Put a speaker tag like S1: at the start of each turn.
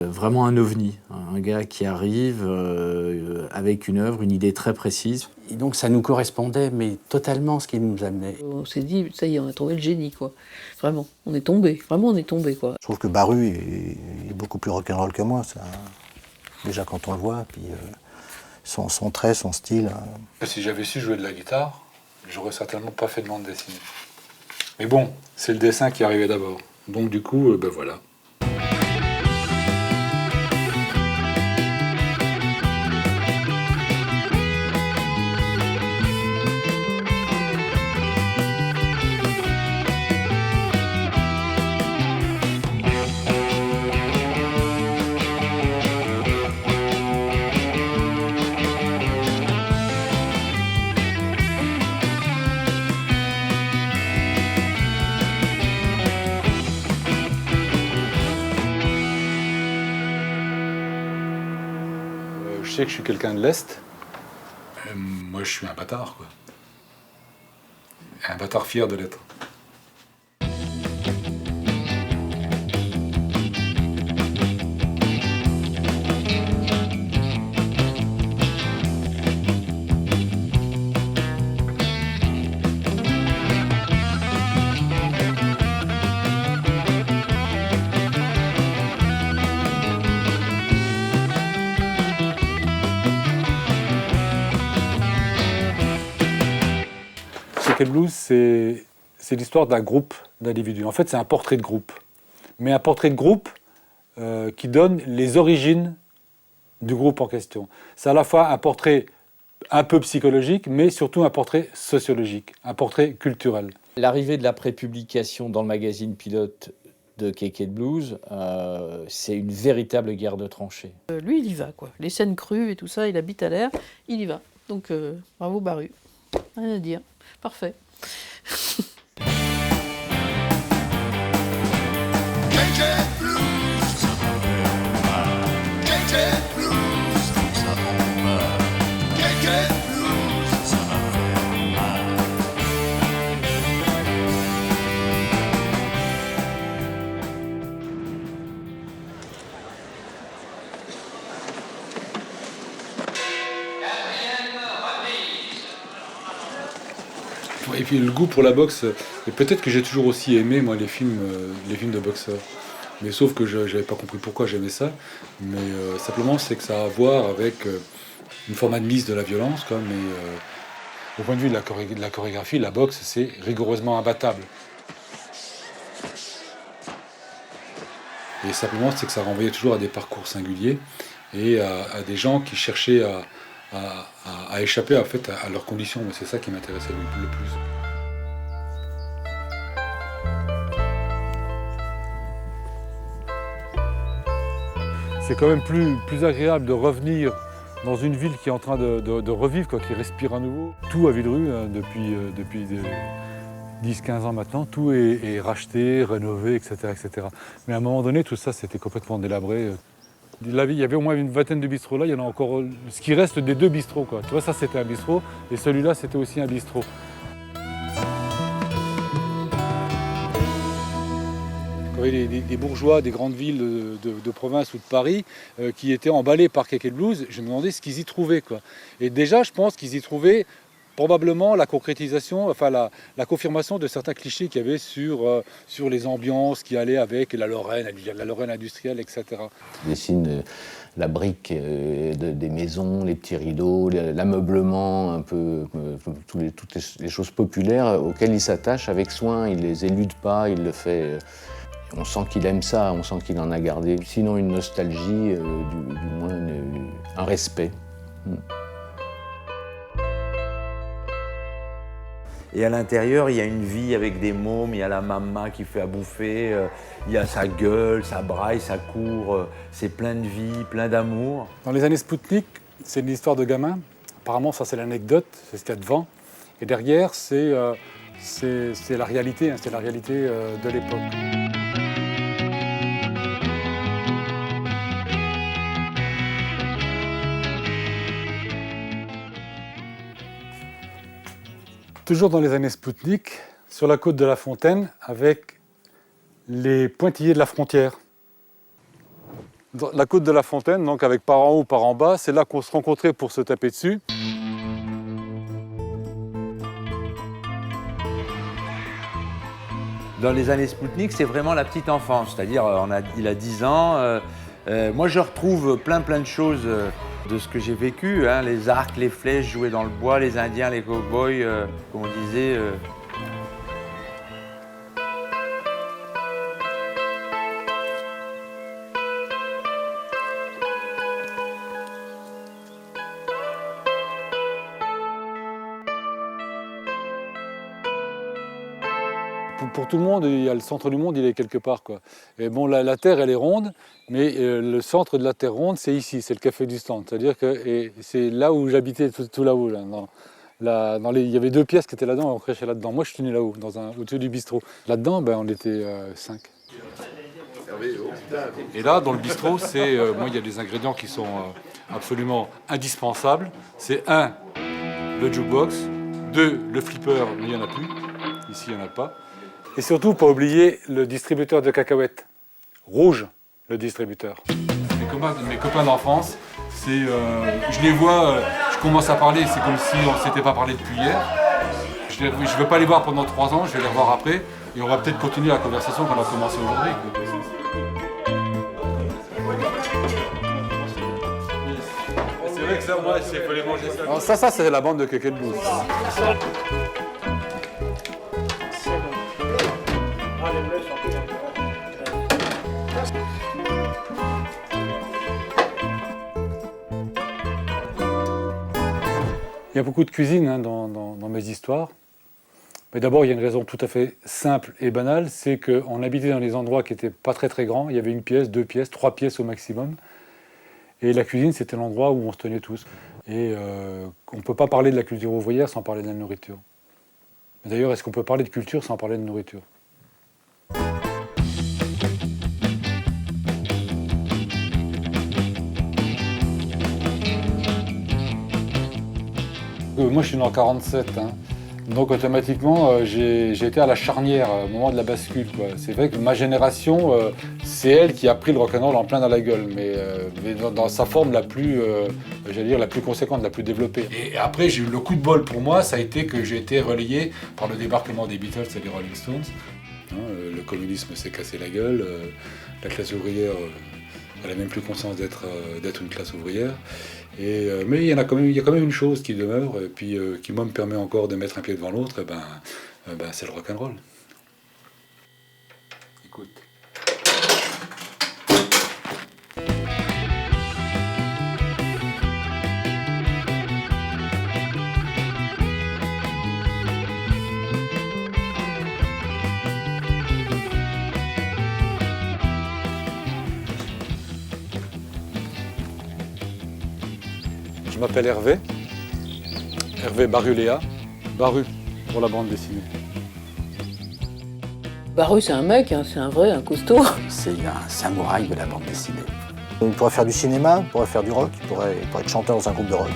S1: Vraiment un ovni, un gars qui arrive avec une œuvre, une idée très précise.
S2: Et donc ça nous correspondait, mais totalement ce qu'il nous amenait.
S3: On s'est dit, ça y est, on a trouvé le génie, quoi. Vraiment, on est tombé, quoi.
S4: Je trouve que Baru est beaucoup plus rock'n'roll que moi, ça. Déjà quand on le voit, puis son trait, son style.
S5: Si j'avais su jouer de la guitare, j'aurais certainement pas fait de bande dessinée. Mais bon, c'est le dessin qui arrivait d'abord. Donc du coup, ben voilà. Je sais que je suis quelqu'un de l'Est. Moi, je suis un bâtard, quoi. Un bâtard fier de l'être. Shaken Blues, c'est l'histoire d'un groupe d'individus. En fait, c'est un portrait de groupe. Mais un portrait de groupe qui donne les origines du groupe en question. C'est à la fois un portrait un peu psychologique, mais surtout un portrait sociologique, un portrait culturel.
S1: L'arrivée de la prépublication dans le magazine Pilote de KK Blues, c'est une véritable guerre de tranchées.
S3: Lui, il y va, quoi. Les scènes crues et tout ça, il habite à l'air, il y va. Donc, bravo Baru. Rien à dire. Parfait.
S5: Et puis le goût pour la boxe, et peut-être que j'ai toujours aussi aimé moi les films de boxeurs. Mais sauf que je n'avais pas compris pourquoi j'aimais ça. Mais simplement c'est que ça a à voir avec une forme admise de la violence. Quoi, mais au point de vue de la chorégraphie, la boxe c'est rigoureusement imbattable. Et simplement c'est que ça renvoyait toujours à des parcours singuliers et à des gens qui cherchaient à échapper en fait, à leurs conditions. C'est ça qui m'intéressait le plus. C'est quand même plus agréable de revenir dans une ville qui est en train de revivre, quoi, qui respire à nouveau. Tout à Villerue, hein, depuis 10-15 ans maintenant, tout est racheté, rénové, etc., etc. Mais à un moment donné, tout ça, c'était complètement délabré. Il y avait au moins une vingtaine de bistrots là, il y en a encore ce qui reste des 2 bistrots, quoi. Tu vois, ça c'était un bistrot, et celui-là c'était aussi un bistrot. Quand il y avait des bourgeois des grandes villes de province ou de Paris qui étaient emballés par KK Blues, je me demandais ce qu'ils y trouvaient, quoi. Et déjà, je pense qu'ils y trouvaient probablement la concrétisation, enfin la confirmation de certains clichés qu'il y avait sur les ambiances qui allaient avec la Lorraine industrielle, etc.
S6: Il dessine la brique des maisons, les petits rideaux, l'ameublement, un peu toutes les choses populaires auxquelles il s'attache avec soin. Il les élude pas, il le fait. On sent qu'il aime ça, on sent qu'il en a gardé. Sinon une nostalgie, du moins un respect.
S7: Et à l'intérieur, il y a une vie avec des mômes, il y a la maman qui fait à bouffer, il y a sa gueule, ça braille, ça court, c'est plein de vie, plein d'amour.
S5: Dans les années Spoutnik, c'est une histoire de gamin. Apparemment, ça c'est l'anecdote, c'est ce qu'il y a devant. Et derrière, c'est la réalité, hein, c'est la réalité de l'époque. Toujours dans les années Spoutnik, sur la côte de la Fontaine, avec les pointillés de la frontière. Dans la côte de la Fontaine, donc avec par en haut, par en bas, c'est là qu'on se rencontrait pour se taper dessus.
S7: Dans les années Spoutnik, c'est vraiment la petite enfance, c'est-à-dire il a 10 ans. Moi, je retrouve plein de choses de ce que j'ai vécu, hein, les arcs, les flèches jouées dans le bois, les Indiens, les cow-boys, comme on disait.
S5: Pour tout le monde, il y a le centre du monde, il est quelque part, quoi. Et bon, la Terre, elle est ronde, mais le centre de la Terre ronde, c'est ici, c'est le Café du Stand. C'est-à-dire que c'est là où j'habitais, tout là-haut. Là, il y avait 2 pièces qui étaient là-dedans, et on crêchait là-dedans. Moi, je suis né là-haut, au-dessus du bistrot. Là-dedans, ben, on était 5. Et là, dans le bistrot, moi, il y a des ingrédients qui sont absolument indispensables. C'est 1, le jukebox, 2, le flipper, mais il n'y en a plus. Ici, il n'y en a pas. Et surtout, pas oublier le distributeur de cacahuètes. Rouge, le distributeur. Mes copains d'enfance, je les vois, je commence à parler, c'est comme si on ne s'était pas parlé depuis hier. Je ne vais pas les voir pendant 3 ans, je vais les revoir après. Et on va peut-être continuer la conversation qu'on a commencé aujourd'hui. C'est vrai que ça, moi, il faut les manger ça. Alors ça, c'est la bande de Keke Blues. Il y a beaucoup de cuisine hein, dans mes histoires. Mais d'abord, il y a une raison tout à fait simple et banale, c'est qu'on habitait dans des endroits qui n'étaient pas très grands. Il y avait 1 pièce, 2 pièces, 3 pièces au maximum. Et la cuisine, c'était l'endroit où on se tenait tous. Et on ne peut pas parler de la culture ouvrière sans parler de la nourriture. D'ailleurs, est-ce qu'on peut parler de culture sans parler de nourriture ? Moi, je suis né en 47, hein. Donc automatiquement, j'ai été à la charnière, au moment de la bascule, quoi. C'est vrai que ma génération, c'est elle qui a pris le rock'n'roll en plein dans la gueule, mais dans sa forme la plus, j'allais dire, la plus conséquente, la plus développée. Et après, j'ai eu le coup de bol pour moi, ça a été que j'ai été relayé par le débarquement des Beatles et des Rolling Stones. Le communisme s'est cassé la gueule, la classe ouvrière, elle n'a même plus conscience d'être une classe ouvrière. Mais il y a quand même une chose qui demeure, et puis qui moi me permet encore de mettre un pied devant l'autre, c'est le rock'n'roll. Écoute. Je m'appelle Hervé Baruléa, Baru pour la bande dessinée.
S3: Baru, c'est un mec, hein, c'est un costaud.
S2: C'est un samouraï de la bande dessinée.
S4: Il pourrait faire du cinéma, il pourrait faire du rock, il pourrait être chanteur dans un groupe de rock.